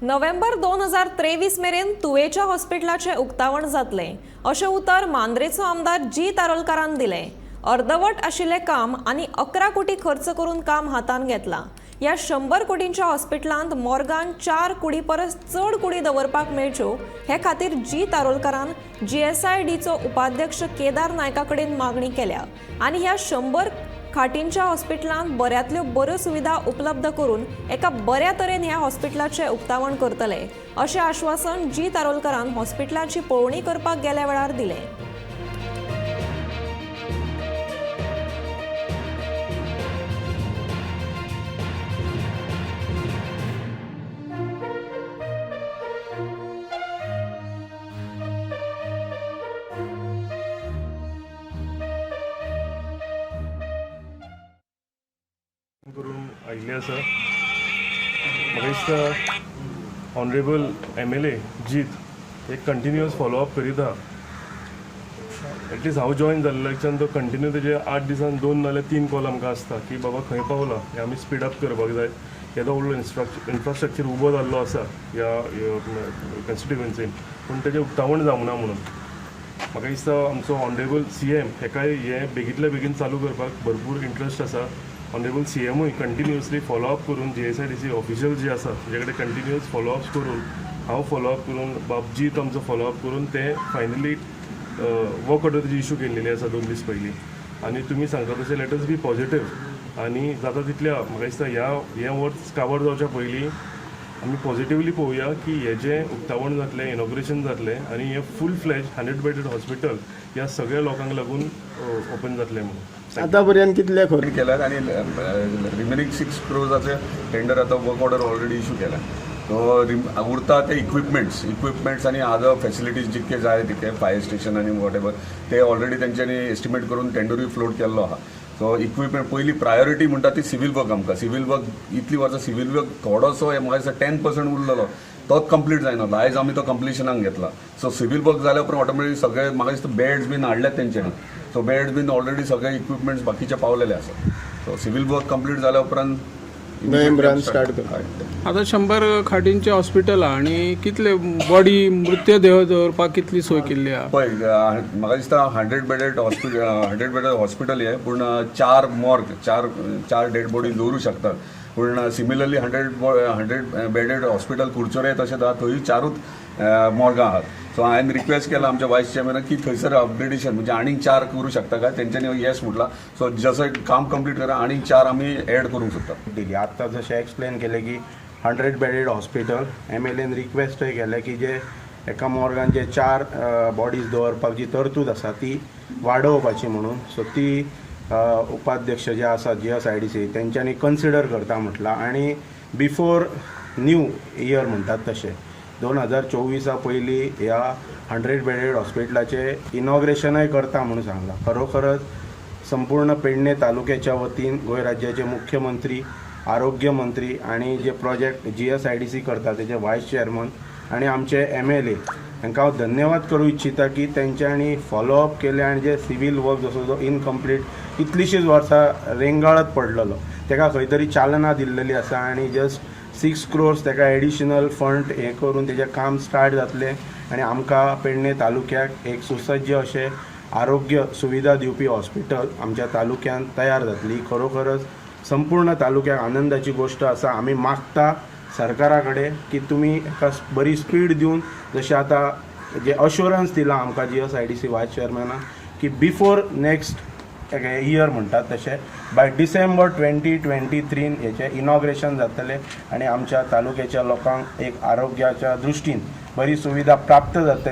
November 2023 मेरेन तुवेच्या हॉस्पिटलाचे उक्तावण जातले अशें उतर मांद्रेचो आमदार जी तारोलकारान दिले। अर्धवट आशिल्ले काम आनी 11 कोटी खर्च करून काम हातान घेतला। या 100 कोटींच्या हॉस्पिटलांत मॉर्गान 4 कुडी परस चड कुडी दवरपाक मेळच्यो हे खातीर जी तारोलकारान GSIDचो उपाध्यक्ष केदार नायका कडेन मागणी केल्या आनी ह्या 100 खाटींच्या हॉस्पिटलांत बऱ्यांतल्यो बऱ्यो सुविधा उपलब्ध करून एका बऱ्या तरेन ह्या हॉस्पिटलाचे उक्तावण करतले अशें आश्वासन जी तारोलकारान हॉस्पिटलाची पळोवणी करपाक गेल्या वेळार दिलें। करून आयिल्ले आसा। म्हाका दिसता ऑनरेबल MLA जीत एक कंटिन्युअस फॉलोअप करीत आहा। एटलिस्ट हांव जॉइन जाल्ल्याच्यान तो कंटिन्यू तेजे 8 दिसान 2 नाल्यार 3 कॉल आमकां आसता की बाबा खंय पावला हें आमी स्पीड अप करपाक जाय। येदो व्हडलो इन्फ्रास्ट्रक्चर उबो जाल्लो आसा ह्या कॉन्स्टिट्युएन्सीन पूण तेजें उक्तावण जावना म्हणून म्हाका दिसता आमचो ऑनरेबल CM हेकाय हें बेगींतल्या बेगीन चालू करपाक भरपूर इंट्रस्ट आसा। ऑनरेबल CMूय कंटिन्युअसली फॉलोअप करून GSIDC ऑफिशियल जे आसा तेजे कडेन कंटिन्युअस फॉलोअप्स करून हांव फॉलोअप करून बाबजीत आमचो फॉलोअप करून ते फायनली वर्क ऑर्डर इशू केल्लेली आसा 2 दीस पयलीं आनी तुमी सांगता तशें लेट अस बी पॉझिटिव्ह आनी जाता तितल्या म्हाका दिसता हें वर्स कावर जावच्या पयलीं आमी पॉझिटिव्हली पळोवया की हें जें उक्तावण जातलें इनॉग्रेशन जातलें आनी हें फूल फ्लॅज 100 बेडेड हॉस्पिटल ह्या सगळ्या लोकांक लागून ओपन जातलें म्हणून। आता पर्यंत कितले खर्च केल्यात आणि रिमेनिंग 6 crores टेंडर आता वर्क ऑर्डर ऑलरेडी इशू केला। तो उरता ते इक्विपमेंट्स आणि अदर फॅसिलिटीज जितके जाय तितके फायर स्टेशन आणि वॉट एवर ते ऑलरेडी तेंच्यांनी एस्टिमेट करून टेंडरूय फ्लोट केल्लो आहा। सो इक्विपमेंट पयली प्रायोरिटी म्हणटा ती सिव्हिल वर्क आमकां सिव्हिल वर्क इतली वर्सां सिव्हिल वर्क थोडोसो म्हाका दिसता 10% उरलेलो तोच कंप्लीट जायना आयज आमी तो कंप्लिशनाक घेतला। सो सिव्हिल वर्क जाल्या उपरांत ऑटोमॅटिक सगळे म्हाका दिसता बेड्स बीन हाडल्यात तेंच्यांनी। सो बेड्स बीन ऑलरेडी सगळे इक्विपमेंट्स बाकीचे पावलेले आसा। सो सिव्हिल वर्क कंप्लीट जाल्या उपरांत नोव्हेंबरान स्टार्ट करता। आता 100 खाटींचे हॉस्पिटल आणि कितले बॉडी मृतदेह दवरपाक कितली सोय केल्ली आहा पळय म्हाका दिसता 100 बेडेड हॉस्पिटल हे पूण 4 मॉर्ग 4 डेड बॉडी दवरूं शकतात पूण सिमिलरली 100 बेडेड हॉस्पिटल कुडचोरे तशें आहा थंय 4 मॉर्गां आहात। सो हांवें रिक्वेस्ट केला आमच्या वायस चेअरमॅनाक की थंयसर अपग्रेडेशन म्हणजे आनीक 4 करूं शकता काय तेंच्यांनी येस म्हटला। सो जसं काम कंप्लीट करा आनीक 4 आमी एड करूंक सोदता दिली। आत्तां जशें एक्सप्लेन केलें की 100 बेडेड हॉस्पिटल MLAन रिक्वेस्टय केलें की जे एका मॉर्गान जे 4 बॉडीज दवरपाक जी तरतूद आसा ती वाडोवपाची म्हणून। सो ती उपाध्यक्ष जे आसा GSIDC तेंच्यांनी कन्सिडर करता म्हटलां आनी बिफोर न्यू इयर म्हणटात तशें 2024 पयलीं ह्या 100 बेडेड हॉस्पिटलाचे इनॉग्रेशनय करता म्हणून सांगलां। खरोखरच संपूर्ण पेडणे तालुक्याच्या वतीन गोंय राज्याचे मुख्यमंत्री आरोग्य मंत्री आणि जे प्रोजेक्ट GSIDC करता तेजे वायस चेअरमन आणि आमचे MLA हांकां हांव धन्यवाद करूं इच्छिता की तेंच्यांनी फॉलोअप केले आणि जे सिव्हिल वर्क जसो जो इनकम्प्लीट कितलीशींच वर्सां रेंगाळत पडलेलो तेका खंय तरी चालना दिल्लेली आसा आणि जस्ट 6 crores तेका एडिशनल फंड हे करून तेजें काम स्टार्ट जातलें आणि आमकां पेडणे तालुक्याक एक सुसज्ज अशें आरोग्य सुविधा दिवपी हॉस्पिटल आमच्या तालुक्यात तयार जातली। खरोखरच संपूर्ण तालुक्याक आनंदाची गोष्ट आसा। आमी मागता सरकारा कडेन की तुमी एका बरी स्पीड दिवन जशें आतां जे अश्युरन्स दिला आमकां GSIDC वायस चेअरमॅनान की बिफोर नेक्स्ट इयर म्हणटात तशें बाय डिसेंबर 2023 हेचें इनॉग्रेशन जातलें आनी आमच्या तालुक्याच्या लोकांक एक आरोग्याच्या दृश्टीन बरी सुविधा प्राप्त जातली।